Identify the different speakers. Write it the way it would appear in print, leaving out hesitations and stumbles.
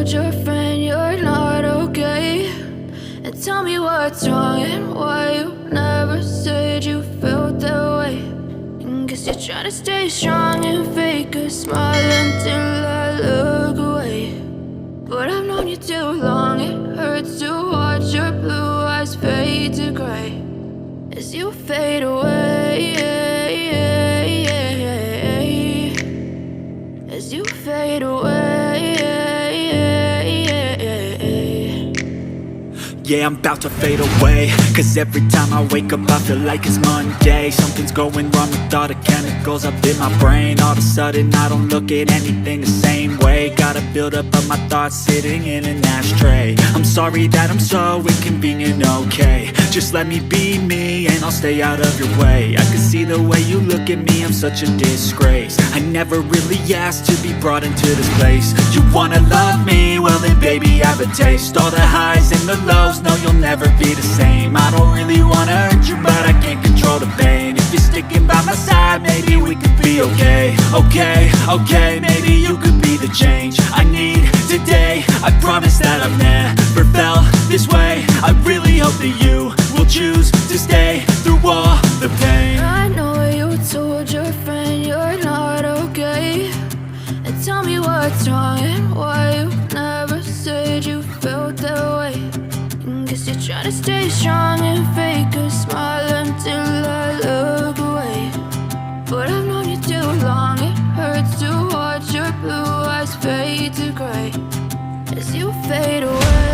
Speaker 1: told your friend you're not okay? And tell me what's wrong and why you never said you felt that way. And guess you're trying to stay strong and fake a smile until I look away. But I've known you too long, it hurts to watch your blue eyes fade to gray as you fade away, as you fade away.
Speaker 2: Yeah, I'm about to fade away, cause every time I wake up I feel like it's Monday. Something's going wrong with all the chemicals up in my brain. All of a sudden I don't look at anything the same way. Got a buildup of my thoughts sitting in an ashtray. I'm sorry that I'm so inconvenient, okay? Just let me be me and I'll stay out of your way. I can see the way you look at me, I'm such a disgrace. I never really asked to be brought into this place. You wanna love me? Well then baby have a taste. All the highs and the lows, no you'll never be the same. I don't really wanna hurt you but I can't control the pain. If you're sticking by my side maybe we could be okay. Okay, maybe you could be the change I need today. I promise that I've never felt this way. I really hope that you will choose to stay through all the pain.
Speaker 1: I know you told your friend you're not okay. And tell me what's wrong and why you never said you felt that way. And guess you're trying to stay strong and fake a smile until I look away. But I've known you too long, it hurts to watch your blue eyes fade to gray as you fade away.